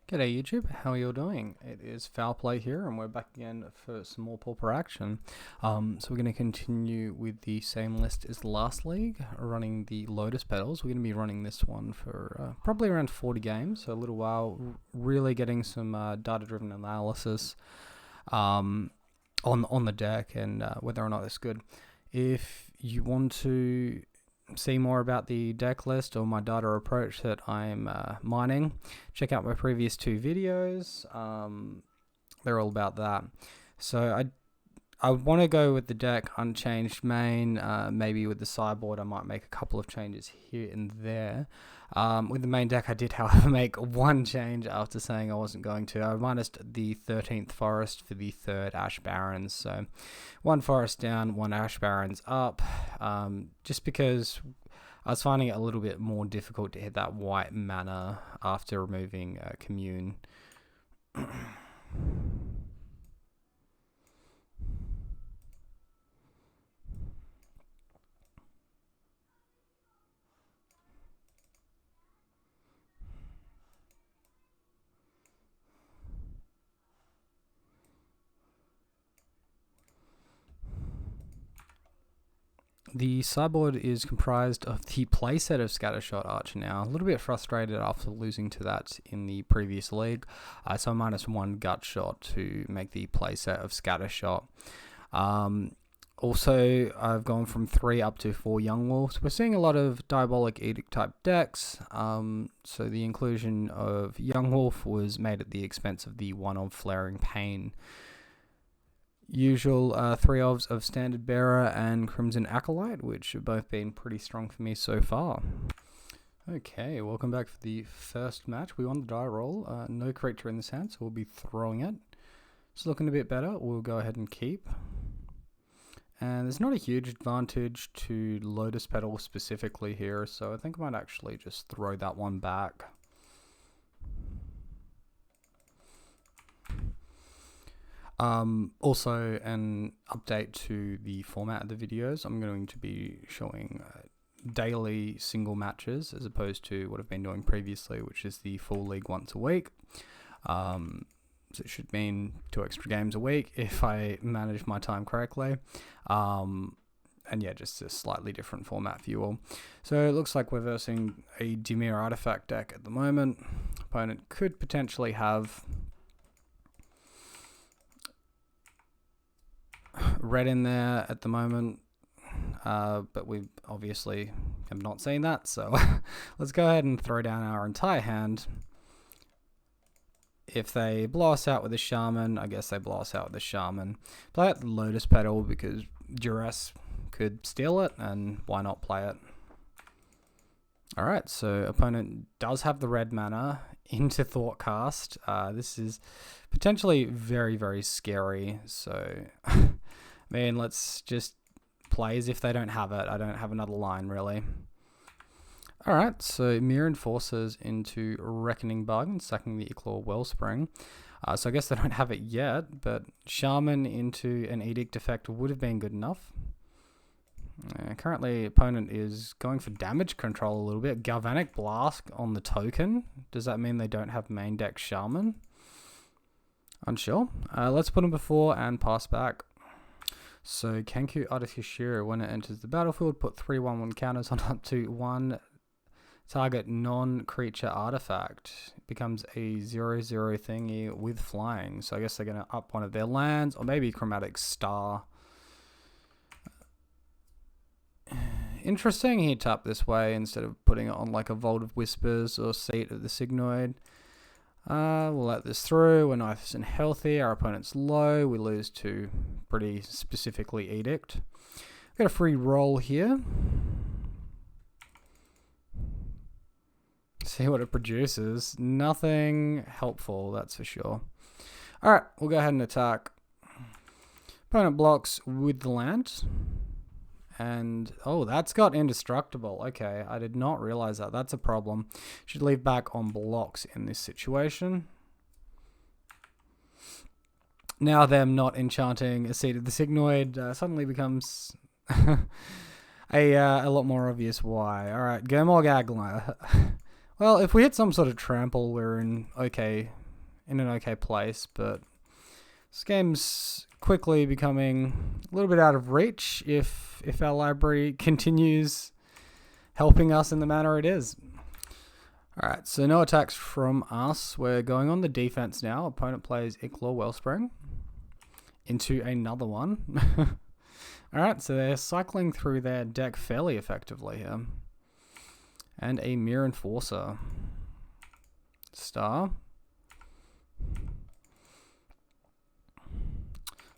G'day YouTube, how are you all doing? It is Foul Play here and we're back again for some more Pauper action. So we're going to continue with the same list as the last league, running the Lotus Petals. We're going to be running this one for probably around 40 games, so a little while, really getting some data-driven analysis on the deck and whether or not it's good. If you want to see more about the deck list or my data approach that I'm mining, check out my previous two videos. They're all about that. So I want to go with the deck unchanged main. Maybe with the sideboard I might make a couple of changes here and there. With the main deck I did however make one change after saying I wasn't going to. I minused the 13th forest for the 3rd Ash Barrens. So one forest down, one Ash Barrens up. Just because I was finding it a little bit more difficult to hit that white mana after removing Commune. The sideboard is comprised of the playset of Scattershot Archer now. A little bit frustrated after losing to that in the previous league. So I minus one gut shot to make the playset of Scattershot. Also, I've gone from 3 up to 4 Young Wolves. We're seeing a lot of Diabolic Edict type decks. So the inclusion of Young Wolf was made at the expense of the one of Flaring Pain. Usual 3 ofs of Standard Bearer and Crimson Acolyte, which have both been pretty strong for me so far. Okay, welcome back for the first match. We won the die roll. No creature in this hand, so we'll be throwing it. It's looking a bit better. We'll go ahead and keep. And there's not a huge advantage to Lotus Petal specifically here, so I think I might actually just throw that one back. Also, an update to the format of the videos. I'm going to be showing daily single matches as opposed to what I've been doing previously, which is the full league once a week. So it should mean 2 extra games a week if I manage my time correctly. And yeah, just a slightly different format for you all. So it looks like we're versing a Dimir artifact deck at the moment. Opponent could potentially have red in there at the moment, but we obviously have not seen that, so let's go ahead and throw down our entire hand. If they blow us out with a Shaman, I guess they blow us out with a Shaman. Play out the Lotus Petal because Duress could steal it, and why not play it? Alright, so opponent does have the red mana into Thoughtcast. This is potentially very, very scary, so I mean, let's just play as if they don't have it. I don't have another line, really. Alright, so Mirror Enforcers into Reckoning Bargain, sacking the Iclaw Wellspring. So I guess they don't have it yet, but Shaman into an Edict effect would have been good enough. Currently, opponent is going for damage control a little bit. Galvanic Blast on the token. Does that mean they don't have main deck Shaman? Unsure. Let's put them before and pass back. So Kenku Artificer, when it enters the battlefield, put 3/1/1 counters on up to 1 target non-creature artifact. It becomes a 0/0 thingy with flying. So I guess they're going to up one of their lands, or maybe Chromatic Star. Interesting, he tapped this way instead of putting it on like a Vault of Whispers or Seat of the Signoid. We'll let this through. We're nice and healthy. Our opponent's low. We lose to pretty specifically Edict. Got a free roll here. See what it produces. Nothing helpful, that's for sure. Alright, we'll go ahead and attack. Opponent blocks with the land. And, oh, that's got indestructible. Okay, I did not realize that. That's a problem. Should leave back on blocks in this situation. Now them not enchanting a Seat of the Signoid suddenly becomes a lot more obvious why. Alright, Gurmag Agla. Well, if we hit some sort of trample, we're in okay in an okay place, but this game's quickly becoming a little bit out of reach if our library continues helping us in the manner it is. Alright, so no attacks from us. We're going on the defense now. Opponent plays Icklor Wellspring into another one. Alright, so they're cycling through their deck fairly effectively here. And a Mere Enforcer. Star.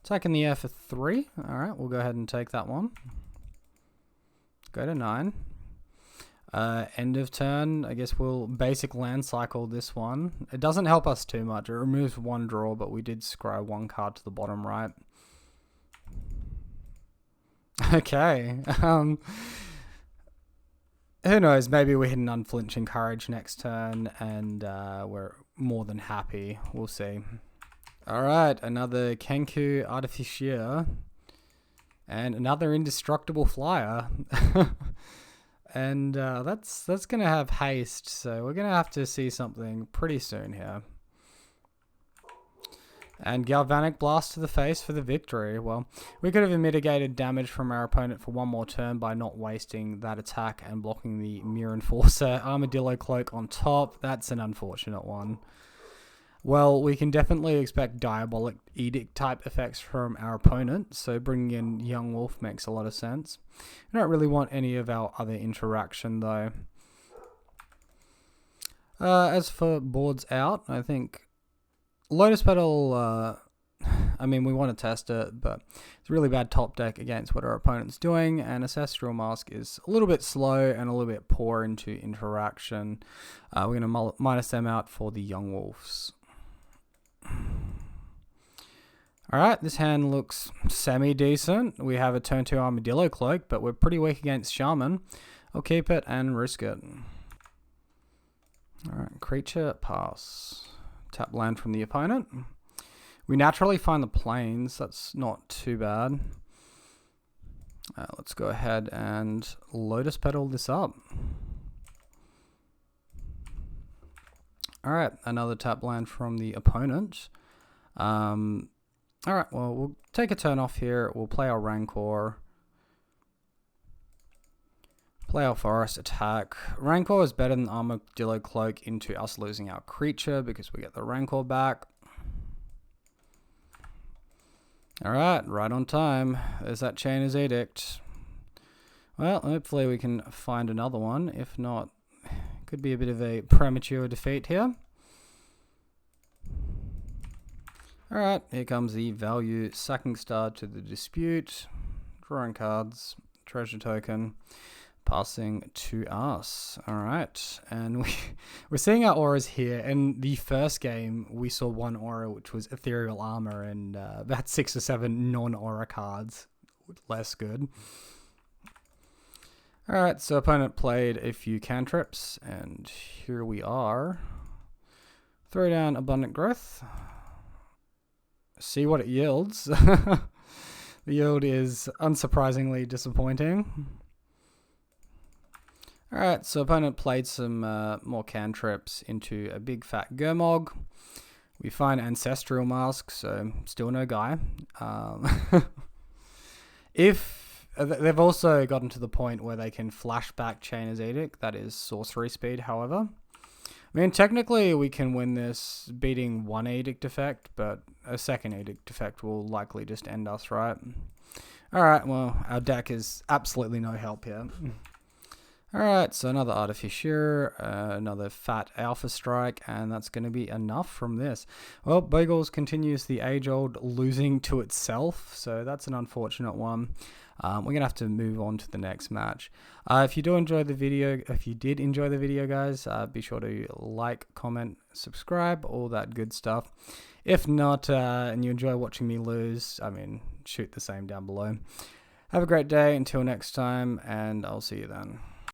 Attacking the air for 3. Alright, we'll go ahead and take that one. Go to 9. End of turn, I guess we'll basic land cycle this one. It doesn't help us too much. It removes 1 draw, but we did scry 1 card to the bottom right. Okay. Who knows? Maybe we hit an Unflinching Courage next turn, and we're more than happy. We'll see. Alright, another Kenku Artificier. And another Indestructible Flyer. And that's going to have haste, so we're going to have to see something pretty soon here. And Galvanic Blast to the face for the victory. Well, we could have mitigated damage from our opponent for 1 more turn by not wasting that attack and blocking the Mere Enforcer. Armadillo Cloak on top. That's an unfortunate one. Well, we can definitely expect Diabolic Edict type effects from our opponent, so bringing in Young Wolf makes a lot of sense. We don't really want any of our other interaction though. As for boards out, I think Lotus Petal, I mean, we want to test it, but it's a really bad top deck against what our opponent's doing, and Ancestral Mask is a little bit slow and a little bit poor into interaction. We're going to minus them out for the Young Wolves. Alright, this hand looks semi-decent. We have a turn 2 Armadillo Cloak, but we're pretty weak against Shaman. I'll keep it and risk it. Alright, creature, pass. Tap land from the opponent. We naturally find the plains. That's not too bad. Let's go ahead and Lotus Petal this up. Alright, another tap land from the opponent. Alright, well, we'll take a turn off here. We'll play our Rancor. Play our Forest attack. Rancor is better than Armadillo Cloak into us losing our creature because we get the Rancor back. Alright, right on time. There's that Chainer's Edict. Well, hopefully we can find another one. If not, could be a bit of a premature defeat here. Alright, here comes the value. Sacking Star to the Dispute. Drawing cards. Treasure token. Passing to us. Alright, and we're seeing our auras here. In the first game, we saw 1 aura, which was Ethereal Armor, and about 6 or 7 non-aura cards. Less good. Alright, so opponent played a few cantrips, and here we are. Throw down Abundant Growth. See what it yields. The yield is unsurprisingly disappointing. Alright, so opponent played some more cantrips into a big fat Gurmog. We find Ancestral Mask, so still no guy. If they've also gotten to the point where they can flashback Chainer's Edict, that is sorcery speed, however. I mean, technically we can win this beating 1 Edict effect, but a 2nd Edict effect will likely just end us, right? Alright, well, our deck is absolutely no help here. Alright, so another Artificier, another fat Alpha Strike, and that's going to be enough from this. Well, Bogles continues the age-old losing to itself, so that's an unfortunate one. We're going to have to move on to the next match. If you did enjoy the video, guys, be sure to like, comment, subscribe, all that good stuff. If not, and you enjoy watching me lose, I mean, shoot the same down below. Have a great day until next time, and I'll see you then.